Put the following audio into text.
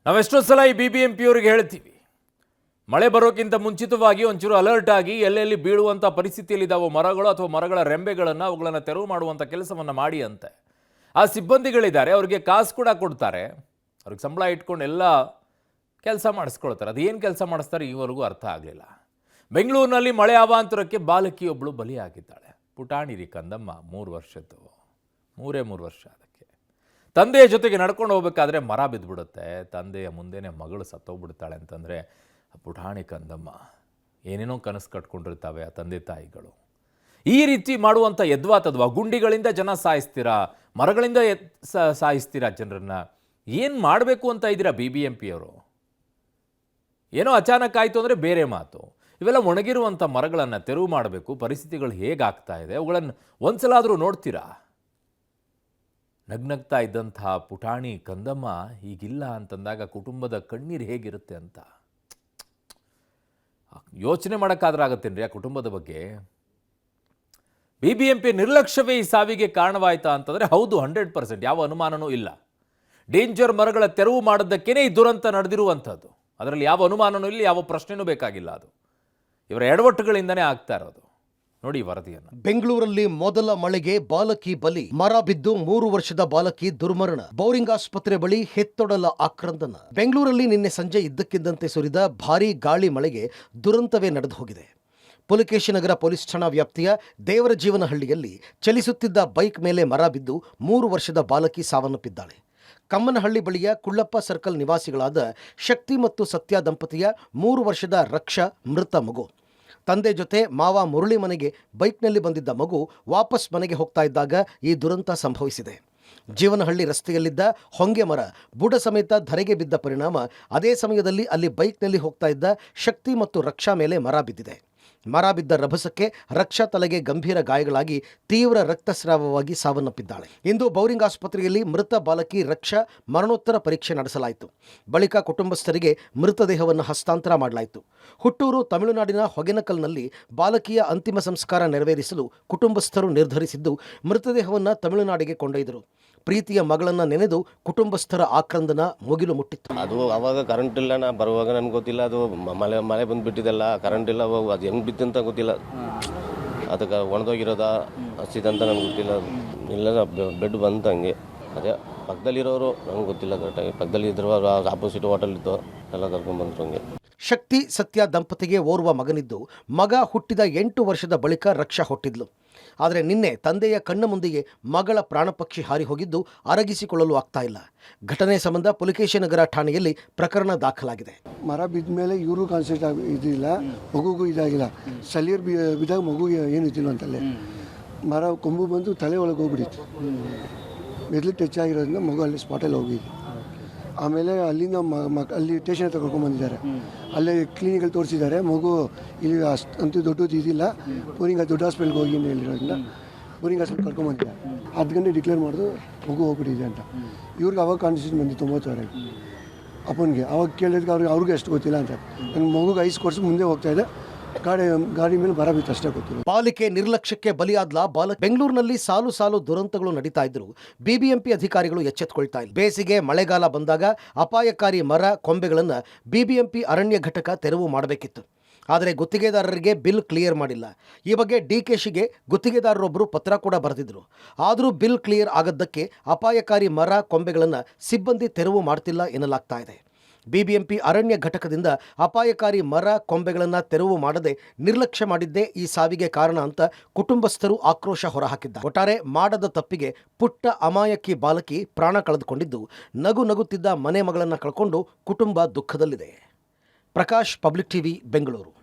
ನಾವೆಷ್ಟೋ ಸಲ ಈ BBMP ಅವರಿಗೆ ಹೇಳ್ತೀವಿ, ಮಳೆ ಬರೋಕ್ಕಿಂತ ಮುಂಚಿತವಾಗಿ ಒಂಚೂರು ಅಲರ್ಟ್ ಆಗಿ ಎಲ್ಲೆಲ್ಲಿ ಬೀಳುವಂಥ ಪರಿಸ್ಥಿತಿಯಲ್ಲಿದ್ದಾವೋ ಮರಗಳು ಅಥವಾ ಮರಗಳ ರೆಂಬೆಗಳನ್ನು ಅವುಗಳನ್ನು ತೆರವು ಮಾಡುವಂಥ ಕೆಲಸವನ್ನು ಮಾಡಿ ಅಂತೆ. ಆ ಸಿಬ್ಬಂದಿಗಳಿದ್ದಾರೆ, ಅವರಿಗೆ ಕಾಸು ಕೂಡ ಕೊಡ್ತಾರೆ, ಅವ್ರಿಗೆ ಸಂಬಳ ಇಟ್ಕೊಂಡು ಎಲ್ಲ ಕೆಲಸ ಮಾಡಿಸ್ಕೊಳ್ತಾರೆ. ಅದೇನು ಕೆಲಸ ಮಾಡಿಸ್ತಾರೆ ಈವರೆಗೂ ಅರ್ಥ ಆಗಲಿಲ್ಲ. ಬೆಂಗಳೂರಿನಲ್ಲಿ ಮಳೆ ಅವಾಂತರಕ್ಕೆ ಬಾಲಕಿಯೊಬ್ಬಳು ಬಲಿಯಾಗಿದ್ದಾಳೆ. ಪುಟಾಣಿರಿ ಕಂದಮ್ಮ, 3 ವರ್ಷದ್ದು, 3 ವರ್ಷ. ಅದಕ್ಕೆ ತಂದೆಯ ಜೊತೆಗೆ ನಡ್ಕೊಂಡು ಹೋಗ್ಬೇಕಾದ್ರೆ ಮರ ಬಿದ್ದುಬಿಡುತ್ತೆ. ತಂದೆಯ ಮುಂದೆನೇ ಮಗಳು ಸತ್ತೋಗ್ಬಿಡ್ತಾಳೆ ಅಂತಂದರೆ ಪುಟಾಣಿ ಕಂದಮ್ಮ ಏನೇನೋ ಕನಸು ಕಟ್ಕೊಂಡಿರ್ತಾವೆ ಆ ತಂದೆ ತಾಯಿಗಳು. ಈ ರೀತಿ ಮಾಡುವಂಥ ಯದ್ವಾತದ್ವಾ ಗುಂಡಿಗಳಿಂದ ಜನ ಸಾಯಿಸ್ತೀರಾ, ಮರಗಳಿಂದ ಸಾಯಿಸ್ತೀರಾ ಜನರನ್ನ. ಏನು ಮಾಡಬೇಕು ಅಂತ ಇದ್ದೀರಾ BBMP ಅವರು? ಏನೋ ಅಚಾನಕ್ ಆಯಿತು ಅಂದರೆ ಬೇರೆ ಮಾತು. ಇವೆಲ್ಲ ಒಣಗಿರುವಂಥ ಮರಗಳನ್ನು ತೆರವು ಮಾಡಬೇಕು. ಪರಿಸ್ಥಿತಿಗಳು ಹೇಗಾಗ್ತಾ ಇದೆ ಅವುಗಳನ್ನು ಒಂದ್ಸಲಾದರೂ ನೋಡ್ತೀರಾ? ನಗ್ನಗ್ತಾ ಇದ್ದಂಥ ಪುಟಾಣಿ ಕಂದಮ್ಮ ಈಗಿಲ್ಲ ಅಂತಂದಾಗ ಕುಟುಂಬದ ಕಣ್ಣೀರು ಹೇಗಿರುತ್ತೆ ಅಂತ ಯೋಚನೆ ಮಾಡೋಕ್ಕಾದ್ರಾಗತ್ತೇನ್ರಿ ಆ ಕುಟುಂಬದ ಬಗ್ಗೆ? BBMP ನಿರ್ಲಕ್ಷ್ಯವೇ ಈ ಸಾವಿಗೆ ಕಾರಣವಾಯ್ತಾ ಅಂತಂದರೆ ಹೌದು, 100%, ಯಾವ ಅನುಮಾನನೂ ಇಲ್ಲ. ಡೇಂಜರ್ ಮರಗಳ ತೆರವು ಮಾಡೋದಕ್ಕೇನೆ ಈ ದುರಂತ ನಡೆದಿರುವಂಥದ್ದು. ಅದರಲ್ಲಿ ಯಾವ ಅನುಮಾನನೂ ಇಲ್ಲ, ಯಾವ ಪ್ರಶ್ನೆನೂ ಬೇಕಾಗಿಲ್ಲ. ಅದು ಇವರ ಎಡವಟ್ಟುಗಳಿಂದನೇ ಆಗ್ತಾ ಇರೋದು. ನೋಡಿ ವರದಿಯನ್ನು. ಬೆಂಗಳೂರಲ್ಲಿ ಮೊದಲ ಮಳೆಗೆ ಬಾಲಕಿ ಬಲಿ, ಮರ ಬಿದ್ದು 3 ವರ್ಷದ ಬಾಲಕಿ ದುರ್ಮರಣ. ಬೌರಿಂಗ್ ಆಸ್ಪತ್ರೆ ಬಳಿ ಹೆತ್ತೊಡಲ ಆಕ್ರಂದನ. ಬೆಂಗಳೂರಲ್ಲಿ ನಿನ್ನೆ ಸಂಜೆ ಇದ್ದಕ್ಕಿದ್ದಂತೆ ಸುರಿದ ಭಾರೀ ಗಾಳಿ ಮಳೆಗೆ ದುರಂತವೇ ನಡೆದು ಹೋಗಿದೆ. ಪುಲಕೇಶಿನಗರ ಪೊಲೀಸ್ ಠಾಣಾ ವ್ಯಾಪ್ತಿಯ ದೇವರಜೀವನಹಳ್ಳಿಯಲ್ಲಿ ಚಲಿಸುತ್ತಿದ್ದ ಬೈಕ್ ಮೇಲೆ ಮರ ಬಿದ್ದು 3 ವರ್ಷದ ಬಾಲಕಿ ಸಾವನ್ನಪ್ಪಿದ್ದಾಳೆ. ಕಮ್ಮನಹಳ್ಳಿ ಬಳಿಯ ಕುಳ್ಳಪ್ಪ ಸರ್ಕಲ್ ನಿವಾಸಿಗಳಾದ ಶಕ್ತಿ ಮತ್ತು ಸತ್ಯ ದಂಪತಿಯ 3 ವರ್ಷದ ರಕ್ಷಾ ಮೃತ ಮಗು. ತಂದೆ ಜೊತೆ ಮಾವ ಮುರಳಿ ಮನೆಗೆ ಬೈಕ್ನಲ್ಲಿ ಬಂದಿದ್ದ ಮಗು ವಾಪಸ್ ಮನೆಗೆ ಹೋಗ್ತಾ ಇದ್ದಾಗ ಈ ದುರಂತ ಸಂಭವಿಸಿದೆ. ಜೀವನಹಳ್ಳಿ ರಸ್ತೆಯಲ್ಲಿದ್ದ ಹೊಂಗೆ ಮರ ಬುಡ ಸಮೇತ ಧರೆಗೆ ಬಿದ್ದ ಪರಿಣಾಮ ಅದೇ ಸಮಯದಲ್ಲಿ ಅಲ್ಲಿ ಬೈಕ್ನಲ್ಲಿ ಹೋಗ್ತಾ ಇದ್ದ ಶಕ್ತಿ ಮತ್ತು ರಕ್ಷಾ ಮೇಲೆ ಮರ ಬಿದ್ದಿದೆ. ಮರ ಬಿದ್ದ ರಭಸಕ್ಕೆ ರಕ್ಷಾ ತಲೆಗೆ ಗಂಭೀರ ಗಾಯಗಳಾಗಿ ತೀವ್ರ ರಕ್ತಸ್ರಾವವಾಗಿ ಸಾವನ್ನಪ್ಪಿದ್ದಾಳೆ. ಇಂದು ಬೌರಿಂಗ್ ಆಸ್ಪತ್ರೆಯಲ್ಲಿ ಮೃತ ಬಾಲಕಿ ರಕ್ಷಾ ಮರಣೋತ್ತರ ಪರೀಕ್ಷೆ ನಡೆಸಲಾಯಿತು. ಬಳಿಕ ಕುಟುಂಬಸ್ಥರಿಗೆ ಮೃತದೇಹವನ್ನು ಹಸ್ತಾಂತರ ಮಾಡಲಾಯಿತು. ಹುಟ್ಟೂರು ತಮಿಳುನಾಡಿನ ಹೊಗೆನಕಲ್ನಲ್ಲಿ ಬಾಲಕಿಯ ಅಂತಿಮ ಸಂಸ್ಕಾರ ನೆರವೇರಿಸಲು ಕುಟುಂಬಸ್ಥರು ನಿರ್ಧರಿಸಿದ್ದು ಮೃತದೇಹವನ್ನು ತಮಿಳುನಾಡಿಗೆ ಕೊಂಡೊಯ್ದರು. ಪ್ರೀತಿಯ ಮಗಳನ್ನ ನೆನೆದು ಕುಟುಂಬಸ್ಥರ ಆಕ್ರಂದನ ಮುಗಿಲು ಮುಟ್ಟಿತ್ತು. ಅದು ಅವಾಗ ಕರೆಂಟ್ ಇಲ್ಲ, ನಾ ಬರುವಾಗ ನನಗೆ ಗೊತ್ತಿಲ್ಲ. ಅದು ಮಳೆ ಬಂದುಬಿಟ್ಟಿದೆಲ್ಲ, ಕರೆಂಟ್ ಇಲ್ಲ. ಅದು ಹೆಂಗೆ ಬಿತ್ತಂತ ಗೊತ್ತಿಲ್ಲ. ಅದಕ್ಕೆ ಒಣದೋಗಿರೋದ ಹಸಿದಂತ ನನಗೆ ಗೊತ್ತಿಲ್ಲ. ಇಲ್ಲ ಬೆಡ್ ಬಂತು ಹಂಗೆ. ಅದೇ ಪಕ್ಕದಲ್ಲಿರೋರು ನನಗೆ ಗೊತ್ತಿಲ್ಲ ಕರೆಕ್ಟಾಗಿ. ಪಕ್ಕದಲ್ಲಿ ಇದ್ರು ಆಪೋಸಿಟ್ ಹೋಟೆಲ್ ಇತ್ತು, ಎಲ್ಲ ಕರ್ಕೊಂಡ್ಬಂದ್ರು ಹಂಗೆ. ಶಕ್ತಿ ಸತ್ಯ ದಂಪತಿಗೆ ಓರ್ವ ಮಗನಿದ್ದು, ಮಗ ಹುಟ್ಟಿದ 8 ವರ್ಷದ ಬಳಿಕ ರಕ್ಷಾ ಹುಟ್ಟಿದ್ಲು. ಆದರೆ ನಿನ್ನೆ ತಂದೆಯ ಕಣ್ಣ ಮುಂದೆಯೇ ಮಗಳ ಪ್ರಾಣಪಕ್ಷಿ ಹಾರಿ ಹೋಗಿದ್ದು ಅರಗಿಸಿಕೊಳ್ಳಲು ಆಗ್ತಾ ಇಲ್ಲ. ಘಟನೆ ಸಂಬಂಧ ಪುಲಕೇಶಿನಗರ ಠಾಣೆಯಲ್ಲಿ ಪ್ರಕರಣ ದಾಖಲಾಗಿದೆ. ಮರ ಬಿದ್ದ ಮೇಲೆ ಇವರು ಕಾನ್ಸೆಂಟ್ ಇದಿಲ್ಲ, ಮಗುಗೂ ಇದಾಗಿಲ್ಲ. ಸಲಿಯರ್ ಬಿದ್ದಾಗ ಮಗು ಏನು ಇದ್ದಿಲ್ಲ ಅಂತಲ್ಲೇ ಮರ ಕೊಂಬು ಬಂದು ತಲೆ ಒಳಗೆ ಹೋಗ್ಬಿಟ್ಟಿತ್ತು. ಮೆದ್ಲು ಟಚ್ ಆಗಿರೋದ್ರಿಂದ ಮಗು ಅಲ್ಲಿ ಸ್ಪಾಟಲ್ಲಿ ಹೋಗಿದೆ. ಆಮೇಲೆ ಅಲ್ಲಿಂದ ಅಲ್ಲಿ ಸ್ಟೇಷನ್ ಹತ್ರ ಕರ್ಕೊಂಡ್ಬಂದಿದ್ದಾರೆ. ಅಲ್ಲೇ ಕ್ಲಿನಿಕಲ್ಲಿ ತೋರಿಸಿದ್ದಾರೆ. ಮಗು ಇಲ್ಲಿ ಅಂತೂ ದೊಡ್ಡದು ಇದಿಲ್ಲ, ಬೋರಿಂಗ್ ದೊಡ್ಡ ಹಾಸ್ಪಿಟ್ಲ್ಗೆ ಹೋಗಿ ಹೇಳಿರೋದ್ರಿಂದ ಬೋರಿಂಗ್ ಹಾಸ್ಪಿಟ್ಲ್ ಕರ್ಕೊಂಡ್ಬಂದಿದ್ದಾರೆ. 10 ಗಂಟೆ ಡಿಕ್ಲೇರ್ ಮಾಡಿದ್ರು ಮಗು ಹೋಗ್ಬಿಟ್ಟಿದೆ ಅಂತ. ಇವ್ರಿಗೆ ಅವಾಗ ಕಾನ್ಸಿಷನ್ ಬಂದಿತ್ತು 9 ಅಪ್ಪನಿಗೆ. ಅವಾಗ ಕೇಳಿದ್ರೆ ಅವ್ರಿಗೆ ಅಷ್ಟು ಗೊತ್ತಿಲ್ಲ ಅಂತ. ನನ್ನ ಮಗುಗೆ 5 ವರ್ಷ ಮುಂದೆ ಹೋಗ್ತಾ ಇದೆ, ಗಾಡಿ ಮೇಲೆ ಬರ ಬಿತ್ತು ಅಷ್ಟೇ ಗೊತ್ತಿಲ್ಲ. ಪಾಲಿಕೆ ನಿರ್ಲಕ್ಷ್ಯಕ್ಕೆ ಬಲಿಯಾದ್ಲ ಬಾಲಕ. ಬೆಂಗಳೂರಿನಲ್ಲಿ ಸಾಲು ಸಾಲು ದುರಂತಗಳು ನಡೀತಾ ಇದ್ರು BBMP ಅಧಿಕಾರಿಗಳು ಎಚ್ಚೆತ್ತುಕೊಳ್ತಾ ಇಲ್ಲ. ಬೇಸಿಗೆ ಮಳೆಗಾಲ ಬಂದಾಗ ಅಪಾಯಕಾರಿ ಮರ ಕೊಂಬೆಗಳನ್ನು BBMP ಅರಣ್ಯ ಘಟಕ ತೆರವು ಮಾಡಬೇಕಿತ್ತು. ಆದರೆ ಗುತ್ತಿಗೆದಾರರಿಗೆ ಬಿಲ್ ಕ್ಲಿಯರ್ ಮಾಡಿಲ್ಲ. ಈ ಬಗ್ಗೆ DKಶಿಗೆ ಗುತ್ತಿಗೆದಾರರೊಬ್ಬರು ಪತ್ರ ಕೂಡ ಬರೆದಿದ್ರು. ಆದರೂ ಬಿಲ್ ಕ್ಲಿಯರ್ ಆಗದ್ದಕ್ಕೆ ಅಪಾಯಕಾರಿ ಮರ ಕೊಂಬೆಗಳನ್ನು ಸಿಬ್ಬಂದಿ ತೆರವು ಮಾಡ್ತಿಲ್ಲ ಎನ್ನಲಾಗ್ತಾ ಇದೆ. BBMP ಅರಣ್ಯ ಘಟಕದಿಂದ ಅಪಾಯಕಾರಿ ಮರ ಕೊಂಬೆಗಳನ್ನು ತೆರವು ಮಾಡದೆ ನಿರ್ಲಕ್ಷ್ಯ ಮಾಡಿದ್ದೇ ಈ ಸಾವಿಗೆ ಕಾರಣ ಅಂತ ಕುಟುಂಬಸ್ಥರು ಆಕ್ರೋಶ ಹೊರಹಾಕಿದ್ದಾರೆ. ಒಟ್ಟಾರೆ ಮಾಡದ ತಪ್ಪಿಗೆ ಪುಟ್ಟ ಅಮಾಯಕಿ ಬಾಲಕಿ ಪ್ರಾಣ ಕಳೆದುಕೊಂಡಿದ್ದು, ನಗು ನಗುತ್ತಿದ್ದ ಮನೆ ಮಗಳನ್ನು ಕಳ್ಕೊಂಡು ಕುಟುಂಬ ದುಃಖದಲ್ಲಿದೆ. Prakash, public TV, Bengaluru.